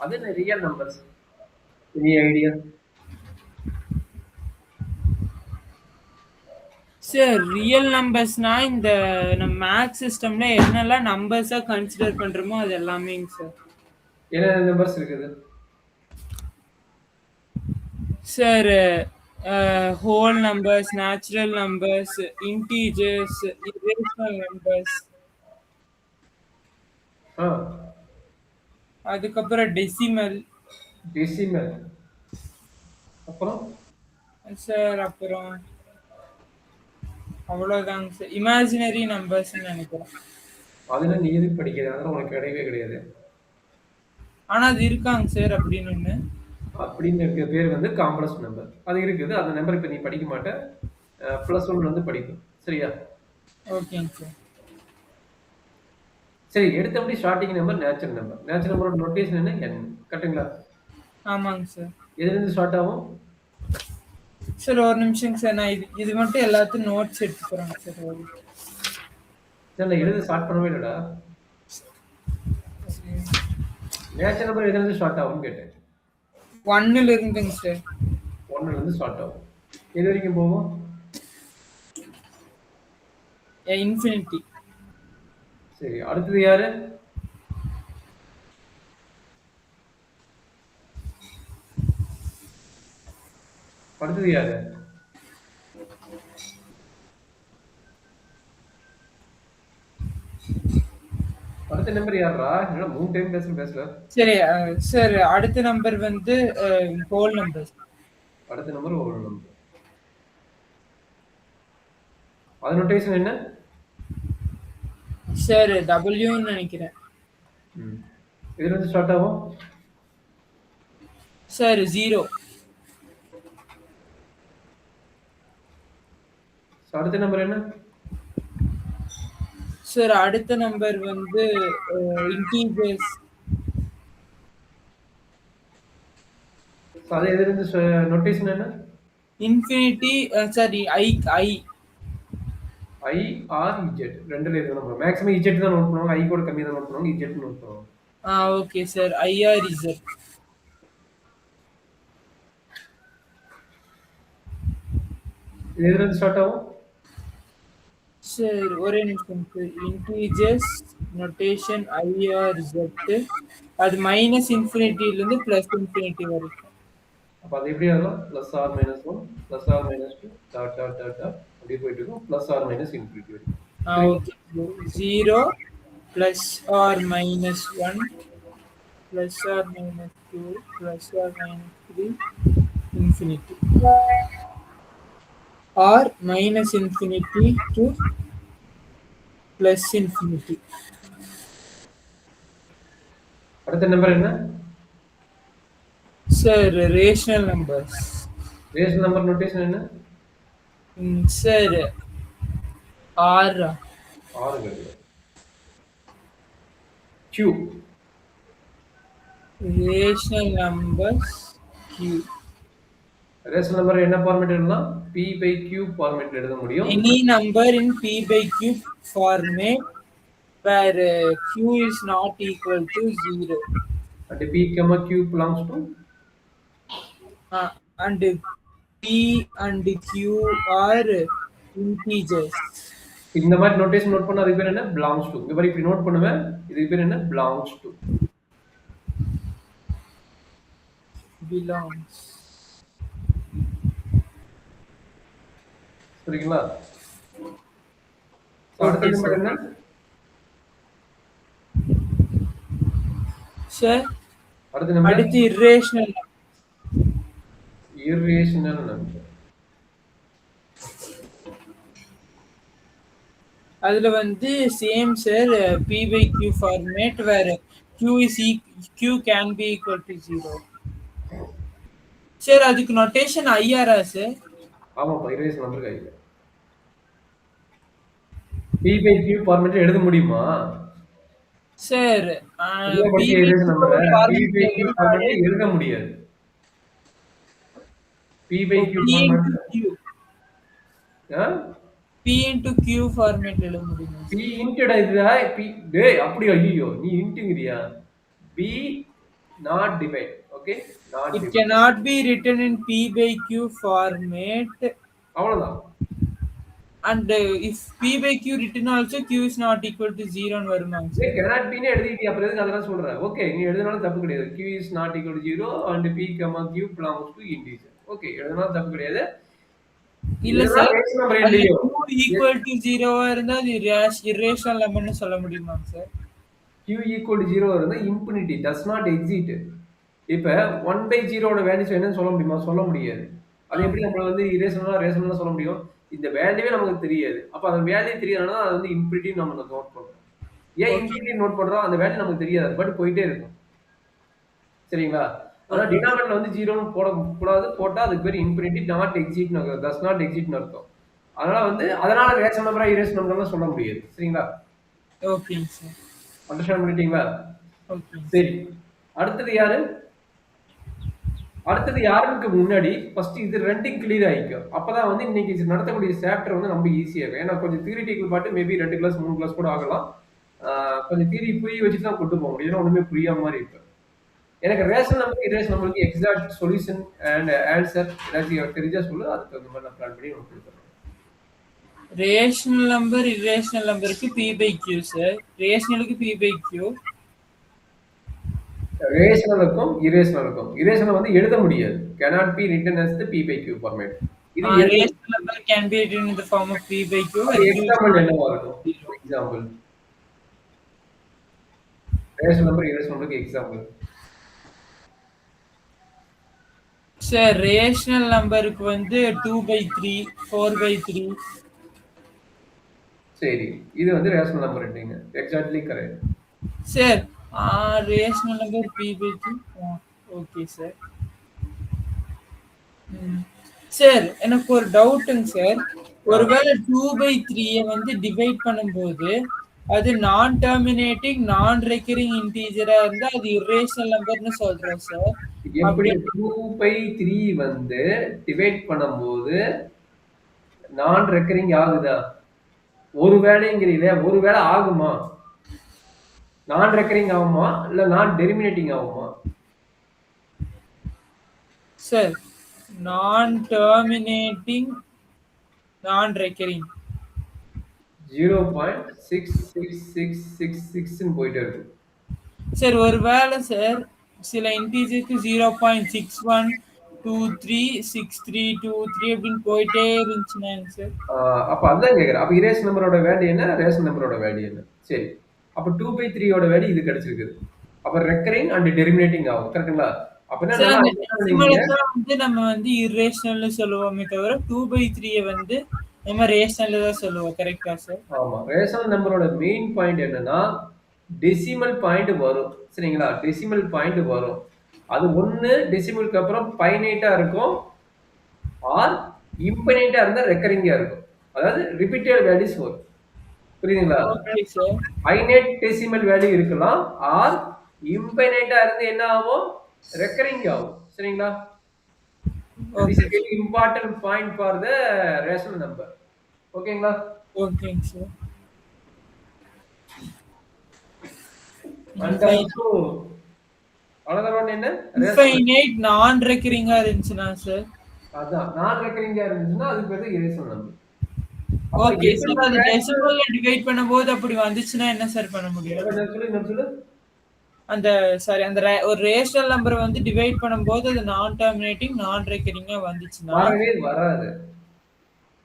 அது என்ன real numbers? Any idea? Sir real நம்பர்ஸ்னா இந்த நம்ம மேக்ஸ் சிஸ்டம்ல என்னெல்லாம் நம்பர்ஸா கன்சிடர் பண்றோமோ அது எல்லாமேங்க சார். என்ன நம்பர்ஸ் இருக்குது? Sir whole numbers, natural numbers, integers, irrational numbers, ஆ அதுக்கப்புறம் டெசிமல். டெசிமல். அப்புறம் சார் அப்புறம் அவ்வளோதாங்க சார். இமேஜினரி நம்பர்ஸ்ன்னு நினைக்கிறேன். அதெல்லாம் நீ எதுக்கு படிக்கிற? அதெல்லாம் உனக்கு கிடையவே கிடையாது. ஆனா அது இருக்காங்க சார் அப்படின்னு ஒண்ணு. அப்படின்னு இருக்க பேர் வந்து காம்ப்ளெக்ஸ் நம்பர். அது இருக்குது. அந்த நம்பர் இப்போ நீ படிக்க மாட்ட. +1 வந்து படிக்கும். சரியா? ஓகேங்க சார். சரி, எடுத்தபடி starting number natural number. Natural நம்பரோட நோட்டேஷன் என்ன? n. கரெக்ட்டுங்களா? ஆமாங்க சார். எதுலேருந்து ஸ்டார்ட் ஆகும்? சார் ஒரு நிமிஷங்க சார், நான் இது மட்டும் எல்லாத்தையும் நோட்ஸ் எடுத்துக்கிறேங்க சார். சார் நான் எழுத ஸ்டார்ட் பண்ணவே இல்லைடா. நேச்சுரல் நம்பர் எதுலேருந்து ஸ்டார்ட் ஆகும்னு கேட்டேன். 1ல இருந்துங்க சார். 1லேருந்து ஸ்டார்ட் ஆகும். எது வரைக்கும் போகும்? இன்ஃபினிட்டி. சரி, அடுத்தது யாரு? அடுத்தது யாரு? அடுத்த நம்பர் யாருடா? என்னடா 3 டைம் பேசல. சரி சார், அடுத்த நம்பர் வந்து ஹோல் நம்பர். அடுத்த நம்பர் ஹோல் நம்பர். அது நோட்டேஷன் என்ன? சார் டபிள்யூன்னு நினைக்கிறேன். எதுலேருந்து ஸ்டார்ட் ஆகும்? சார் 0. அடுத்த நம்பர் என்ன? சார் அடுத்த நம்பர் வந்து இன்டீஜர்ஸ். அது எதுலேருந்து நோட்டேஷன் என்ன? Infinity. Sorry I. I R Z ரெண்டுல எது நம்ம மேக்ஸிமம் இஜெட் தான் நோட் பண்ணுவாங்க. ஐ கூட கம்மி தான் நோட் பண்ணுவாங்க. இஜெட் நோட் பண்ணுவாங்க. Okay sir. IRZ. இது எதுலேருந்து ஸ்டார்ட் ஆகும்? சார் ஒரே நிமிஷம் சார். Integers notation IRZ. அது மைனஸ் இன்ஃபினிட்டிலேருந்து ப்ளஸ் இன்ஃபினிட்டி வரைக்கும். அப்போ அது எப்படி ஆகும்? +r-1 +r-2 dot dot dot dot அப்படியே போயிட்டு இருக்கும். +r- இன்ஃபினிட்டி வரைக்கும். Okay. 0 +r-1 +r-2 +r-3 infinity. Or minus infinity to plus infinity. அடுத்த நம்பர் என்ன? Sir rational numbers. Rational number notation என்ன? Sir R. R கிடையாது. Q. Rational numbers Q. Rational number என்ன format எழுதலாம்? P/Q ஃபார்மேட்ல எழுத முடியும். Any number in P/Q format where Q is not equal to 0. And P, Q belongs to? And P and Q are integers. இந்த மாதிரி notation note பண்ணா அதுக்கு பேர் என்ன? belongs to. இந்த மாதிரி இப்படி நோட் பண்ணுவேன். இதுக்கு பேர் என்ன? belongs to. Belongs. சரிங்களா? அடுத்த நம்பர் என்ன? சார் அடுத்த நம்பர் அடுத்து irrational. irrational number. அதுல வந்து same sir P/Q format where Q can be equal to 0. Sir அதுக்கு நோட்டேஷன் IR-ஆ சார்? ஆமாப்பா, irrational number கையில P/Q ஃபார்மேட்ல எழுத முடியுமா? சார் P/Q ஃபார்மேட்ல எழுத முடியாது. P/Q format P into Q format எழுத முடியுமா? P இன்டடா இதுடா. P டேய் அப்படியே ஐயோ நீ இன்ட்ங்கறியா? B not divide. Okay, not It divide. cannot be written in P by Q format. அவ்வளவுதான். And if P by Q written also, Q is not equal to 0 ன்னு வருமாங்க ஏ sir? cannot be ன்னு எழுதிட்டியா, அப்புறம் எதுக்கு அதெல்லாம் சொல்ற? ஓகே, நீ எழுதினாலும் தப்பு கிடையாது. Q is not equal to 0 and P, Q belongs to integer. Okay, எழுதினாலும் தப்பு கிடையாது. இல்ல இதுதான் சார். ரேஷன் நம்பர் அதுல இல்லையோ. Q equal to 0 வா இருந்தா அது irrational numberன்னு சொல்ல முடியுமாங்க சார்? Q equal to 0 இருந்தா infinity does not exist. இப்ப 1/0 ஓட வேல்யூஸ் என்னன்னு சொல்ல முடியுமா? சொல்ல முடியாது. அது எப்படி நம்ம வந்து ரேஷனலா சொல்ல முடியும்? இந்த வேல்யூவே நமக்கு தெரியாது. அப்ப அந்த வேல்யூ தெரியலன்னா அது வந்து இன்ஃபினிட்டி நம்ம நோட் பண்றோம். ஏன் ஓகே. இன்ஃபினிட்டி நோட் பண்றோம்? அந்த வேல்யூ நமக்கு தெரியாது. அது பாட்டுக்கு போயிட்டே இருக்கும். சரிங்களா? ஆனா ஓகே. டினாமினேட்டர்ல வந்து 0ன்னு போடக்கூடாது. போட்டா அதுக்கு பேரு இன்ஃபினிட்டி நாட் எக்ஸிஸ்ட்ன்னு அர்த்தம். டஸ் நாட் எக்ஸிஸ்ட்ன்னு அர்த்தம். அதனால ரேஷனல் நம்பரா, இரேஷனல் நம்பர்லாம் சொல்ல முடியாது. சரிங்களா? ஓகேங்க சார். அண்டர்ஸ்டாண்ட் பண்ணிட்டீங்களா? ஓகேங்க சரி. சார். அடுத்தது யாரு? அடுத்தது யாருக்கு முன்னாடி ஃபர்ஸ்ட் இது ரெண்டும் கிளியர் ஆயிக்கும். அப்பதான் வந்து இன்னைக்கு நடத்தக்கூடிய சாப்டர் வந்து ரொம்ப ஈஸியா இருக்கும். ஏன்னா கொஞ்சம் theoretical part maybe 2 class 3 class கூட ஆகலாம். கொஞ்சம் தியரி புரிய வச்சுட்டு தான் கொண்டு போக முடியும். ஏன்னா ஒண்ணுமே புரியாம மாதிரி இருக்கு. எனக்கு ரேஷனல் நம்பருக்கு இரேஷனல் நம்பருக்கு எக்ஸாக்ட் சொல்யூஷன் அண்ட் ஆன்சர் ஏதாச்சும் தெரிஞ்சா சொல்லு. அதுக்கு தகுந்த மாதிரி நான் பிளான் பண்ணி உங்களுக்கு கொடுக்குறேன். ரேஷனல் நம்பர் irrational நம்பருக்கு P by Q சார். ரேஷனலுக்கு P by Q. ரேஷனலுக்கும் இரேஷனல் வந்து எழுத முடியாது. cannot be written as the P by Q format. இது Rational number can be written in the form of P by Q. Example என்னவா இருக்கும்? Example rational number irrational நம்பருக்கு example. Sir rational நம்பருக்கு வந்து 2/3, 4/3. சரி, இது வந்து ரேஷனல் நம்பர் ரைட்டிங்க. Exactly correct. Sir rational number P by Q. Okay sir. Sir எனக்கு ஒரு டவுட்டுங்க சார். ஒருவேளை 2/3 வந்து டிவைட் பண்ணும்போது அது நான் டெர்மினேட்டிங் நான் ரெக்கரிங் இன்டீஜரா இருந்தா அது irrational நம்பர்னு சொல்றோம் சார். எப்படி 2/3 வந்து டிவைட் பண்ணும்போது நான் ரெக்கரிங் ஆகுதா? ஒரு வேலைங்கிறீங்களே, ஒரு வேலை ஆகுமா? நான் ரெக்கரிங் ஆகுமா இல்ல நான் டெர்மினேட்டிங் ஆகுமா? சார் நான் டெர்மினேட்டிங் நான் ரெக்கரிங் 0.66666 ன்னு போயிட்டே இருக்கு. சார் ஒருவேளை சார் சில இன்டீஜருக்கு 0.61236323 அப்படின்னு போயிட்டே இருந்துச்சுன்னா சார். அப்ப அதான் கேக்குறேன். அப்ப இரேஷன் நம்பரோட வேல்யூ என்ன? ரேஷன் நம்பரோட வேல்யூ என்ன? சரி. அப்ப 2/3 ஓட வேல்யூ இது கிடைச்சிருக்குது. அப்ப ரெக்கரிங் அண்ட் டெர்மினேட்டிங் ஆகும். கரெக்ட்டுங்களா? அப்ப என்ன சார் அந்த நீங்க டெசிமலை தான் வந்து நம்ம வந்து irrationalனு சொல்லுவோமே தவிர 2/3 வந்து நம்ம ரேஷனல் தான் சொல்லுவோம். கரெக்ட்டா சார்? ஆமா. ரேஷனல் நம்பரோட மெயின் பாயிண்ட் என்னன்னா டெசிமல் பாயிண்ட் வரும். சரிங்களா? டெசிமல் பாயிண்ட் வரும். அது ஒண்ணு டெசிமலுக்கு அப்புறம் ஃபைனைட்டா இருக்கும். ஆர் இன்ஃபினிட்டா இருந்தா ரெக்கரிங்கா இருக்கும். அதாவது ரிப்பீட்டட் வேல்யூஸ் வரும். புரியுதுங்களா? Okay sir. Finite decimal value இருக்கலாம். ஆர் இன்ஃபினிட்டா இருந்து என்ன ஆகும்? ரெக்கரிங் ஆகும். சரிங்களா? This is very important point for the rational number. ஓகேங்களா? ஓகேங்க sir. And also another one என்ன? இன்ஃபைனைட் நான் ரெக்கரிங்கா இருந்துச்சுன்னா சார். அதான் நான் ரெக்கரிங்கா இருந்துச்சுன்னா அதுக்கு பேரு இரேஷனல் நம்பர். Okay sir. அது டெசிமல்ல டிவைட் பண்ணும்போது அப்படி வந்துச்சுன்னா என்ன சார் பண்ண முடியும்? என்ன சொல்லு? அந்த சாரி அந்த ஒரு ரேஷனல் நம்பர் வந்து டிவைட் பண்ணும்போது அது நான் டெர்மினேட்டிங் நான் ரெக்கரிங்கா வந்துச்சுன்னா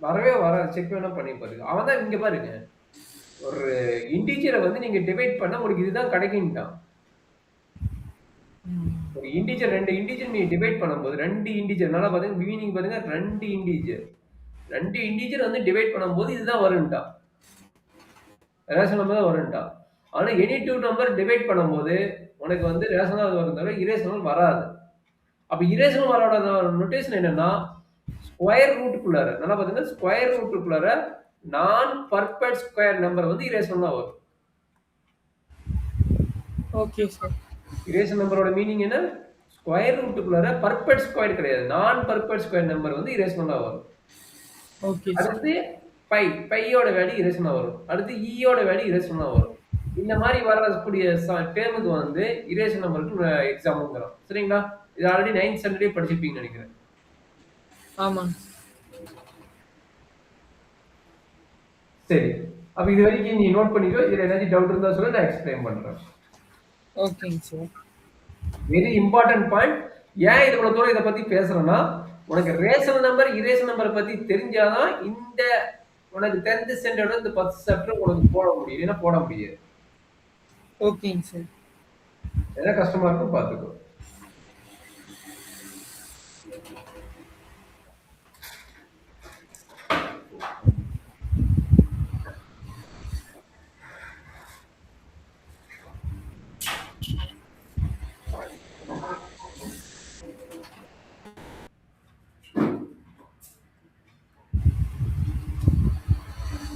வரவே வராது. செக் வேணா பண்ணி பாருங்க. அவன் தான் இங்க பாருங்க. ஒரு இன்டிஜரை வந்து நீங்க டிவைட் பண்ணா உங்களுக்கு இதுதான் கிடைக்கும்ட்டான். ஒரு இன்டிஜர் 2 இன்டிஜர் நீ டிவைட் பண்ணும்போது 2 இன்டிஜர் நல்லா பாருங்க மீனிங் பாருங்க 2 இன்டிஜர் வந்து டிவைட் பண்ணும்போது இதுதான் வரும்ட்டான். ரேஷனல் நம்பர் தான் வரும்ட்டான். ஆனா எனி 2 நம்பர் டிவைட் பண்ணும்போது உனக்கு வந்து ரேஷனல் வரும் தவிர இரேஷனல் வராது. அப்ப இரேஷனல் வரோட நோட்டேஷன் என்னன்னா ஸ்கொயர் ரூட்டுக்குள்ளார நல்லா பாருங்க ஸ்கொயர் ரூட்டுக்குள்ளார நான் பர்ஃபெக்ட் ஸ்கொயர் நம்பர் வந்து இரேஷனலா வரும். Okay sir. இரேஷனல் நம்பரோட மீனிங் என்ன? ஸ்கொயர் ரூட்டுக்குள்ளார பர்ஃபெக்ட் ஸ்கொயர் கிடையாது. நான் பர்ஃபெக்ட் ஸ்கொயர் நம்பர் வந்து இரேஷனலா வரும். Okay sir. அடுத்து பையோட வேல்யூ இரேஷனலா வரும். அடுத்து ஈயோட வேல்யூ இரேஷனலா வரும். இந்த மாதிரி வரக்கூடிய டேர்முக்கு வந்து இரேஷன் நம்பருக்கு எக்ஸாம்பிள்ங்கிறோம். சரிங்களா? இது ஆல்ரெடி 9th ஸ்டாண்டர்டே படிச்சிருப்பீங்கன்னு நினைக்கிறேன். ஆமாங்க. சரி. அப்ப இது வரைக்கும் நீ நோட் பண்ணிக்கோ. இதுல ஏதாச்சும் டவுட் இருந்தா சொல்லு, நான் எக்ஸ்பிளைன் பண்றேன். ஓகேங்க சார். Very important point. ஏன் இவ்வளவு தூரம் இதை பத்தி பேசுறேன்னா, உனக்கு ரேஷன் நம்பர், இரேஷன் நம்பரை பத்தி தெரிஞ்சாதான் இந்த உனக்கு 10th ஸ்டாண்டர்ட் இந்த 10 சாப்டர் உனக்கு போட முடியும். இல்லைன்னா போட முடியாது. ஓகேங்க சார். எதாவது கஷ்டமா இருக்கும் பாத்துக்கோ.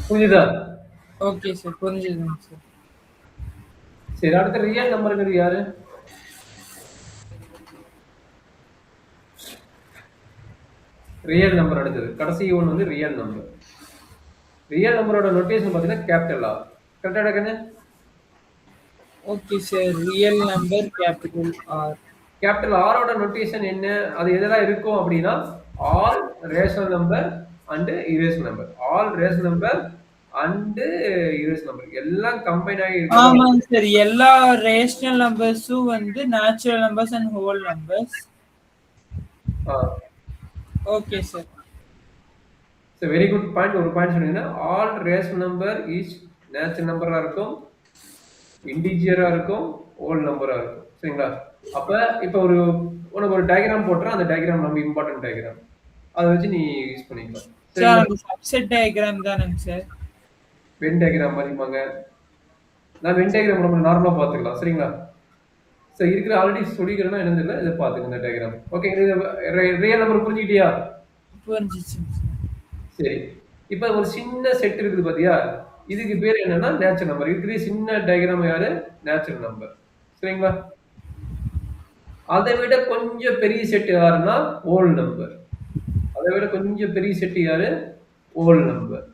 புரியுதா? Okay sir. புரிஞ்சுதுங்க சார். சரி, அடுத்த ரியல் நம்பருங்கிறது யாரு? ரியல் நம்பர் அடுத்தது. கடைசி ஒன் வந்து ரியல் நம்பர். ரியல் நம்பரோட நோட்டேஷன் பாத்தீங்கன்னா கேபிட்டல் ஆர். கரெக்டா கண்ணு? Okay sir. Real number capital R. Capital ஆரோட நோட்டேஷன் என்ன? அது எதெல்லாம் இருக்கும் அப்படின்னா, all rational number and irrational number. All rational number and irrational number எல்லாம் கம்பைன் ஆகி ஆமாங்க சார். எல்லா ரேஷனல் நம்பர்ஸும் வந்து natural numbers and whole numbers. Okay sir. Very good point. ஒரு பாயிண்ட் சொன்னீங்கன்னா, all rational number is natural நம்பரா இருக்கும், இன்டிஜியரா இருக்கும், ஹோல் நம்பரா இருக்கும். சரிங்களா? அப்ப இப்ப உனக்கு ஒரு டயக்ராம் போட்டுறேன். அந்த டயக்ராம் ரொம்ப இம்பார்ட்டன்ட் டயக்ராம். அதை வச்சு நீ யூஸ் பண்ணிக்கலாம். சார் அது சப்செட் டயக்ராம் தானேங்க சார்? வென் டயக்ராம் மாதிரிப்பாங்க. நான் வென் டயக்ராம் நம்ம நார்மலா பார்த்துக்கலாம். சரிங்களா? சரி, இருக்கிற ஆல்ரெடி சொல்லிக்கிறேன்னா என்னன்னு தெரியல. இதை பார்த்துங்க இந்த டயக்ராம். ஓகே, ரியல் நம்பர் புரிஞ்சுக்கிட்டியா? புரிஞ்சிச்சுங்க சார். சரி, இப்ப ஒரு சின்ன செட் இருக்குது பாத்தியா? இதுக்கு பேர் என்னன்னா நேச்சுரல் நம்பர். இதுக்கு சின்ன டயக்ராம் யாரு? Natural number. சரிங்களா? அதை விட கொஞ்சம் பெரிய செட் யாருன்னா ஹோல் நம்பர். அதை விட கொஞ்சம் பெரிய செட் யாரு? Whole number.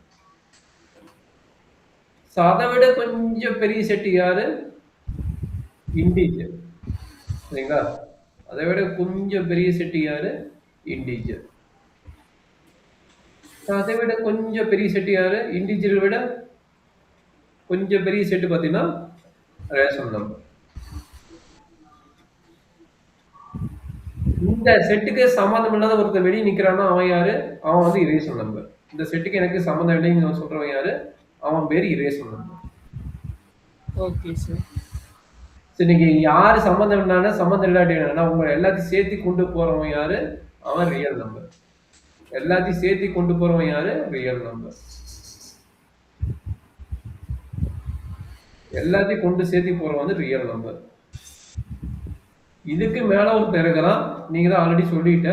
அதை விட கொஞ்சம் பெரிய செட் யாரு? இன்டிஜர். சரிங்களா? அதை விட கொஞ்சம் பெரிய செட் யாரு? இன்டிஜர். அதை விட கொஞ்சம் பெரிய செட் யாரு? இன்டிஜரை விட கொஞ்சம் பெரிய செட் பாத்தீங்கன்னா ரேஷனல் நம்பர். இந்த செட்டுக்கு சம்பந்தம் இல்லாத ஒருத்தர் வெளியே நிக்கிறான்னா அவன் யாரு? அவன் வந்து இரேஷனல் நம்பர். இந்த செட்டுக்கு எனக்கு சம்பந்தம் இல்லைன்னு சொல்றவன் யாரு? அவன் பேரு இரேஷனல் நம்பர். Okay sir. இன்னைக்கு யாரு சம்பந்தம் இல்லாத சம்பந்தம் இல்லாட்டி உங்க எல்லாத்தையும் சேர்த்து கொண்டு போறவன் யாரு? அவன் ரியல் நம்பர். எல்லாத்தையும் சேர்த்து கொண்டு போறவன் யாரு? Real number. எல்லாத்தையும் கொண்டு சேர்த்து போறவன் வந்து ரியல் நம்பர். இதுக்கு மேல ஒருத்தர் இருக்கிறான். நீங்க தான் ஆல்ரெடி சொல்லிட்ட.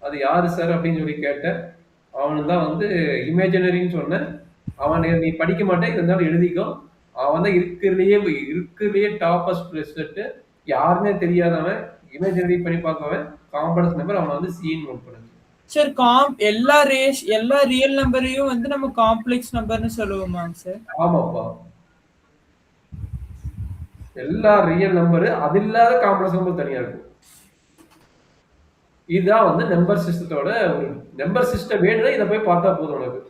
அது யாரு சார் அப்படின்னு சொல்லி கேட்டேன். அவனு தான் வந்து இமேஜினரின்னு சொன்னேன். அவன் நீ படிக்க மாட்டேன், இருந்தாலும் எழுதிக்கோ. அவன் தான் இருக்கிறதுலயே டாப்பஸ்ட் ரிசல்ட். யாருன்னே தெரியாதவன், இமேஜினரி பண்ணி பார்க்கவன், காம்ப்ளெக்ஸ் நம்பர். அவனை வந்து சீன் நோட் பண்ணுங்க சார். எல்லா ரியல் நம்பரையும் வந்து நம்ம காம்ப்ளெக்ஸ் நம்பர்னு சொல்லுவோமாங்க சார்? ஆமாப்பா. எல்லா ரியல் நம்பரு அது இல்லாத காம்ப்ளெக்ஸ் நம்பர் தனியா இருக்கும். இதுதான் வந்து நம்பர் சிஸ்டத்தோட ஒரு நம்பர் சிஸ்டம் வேணும்னா இதை போய் பார்த்தா போதும். உனக்கு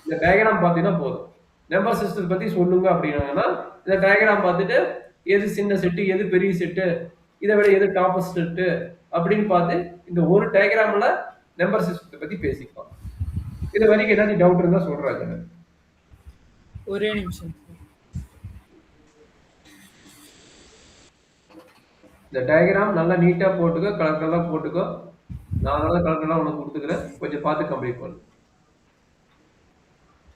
இந்த டயக்ராம் பார்த்தீங்கன்னா போதும். நம்பர் சிஸ்டத்தை பத்தி சொல்லுங்க அப்படின்னாங்கன்னா இந்த டயக்ராம் பார்த்துட்டு எது சின்ன செட்டு, எது பெரிய செட்டு, இதை விட எது டாப்பஸ்ட் செட்டு அப்படின்னு பார்த்து இந்த ஒரு டயக்ராம்ல நம்பர் சிஸ்டத்தை பத்தி பேசிக்கலாம். இது வரைக்கும் ஏதாவது டவுட் இருந்தா சொல்றாங்க. ஒரே நிமிஷம். இந்த டயக்ராம் நல்லா நீட்டா போட்டுக்கோ, கலர் கலரா போட்டுக்கோ. நான் கலர் கலரா உனக்கு கொடுத்துக்கிறேன். கொஞ்சம் பார்த்து கம்ப்ளீட் பண்ணு.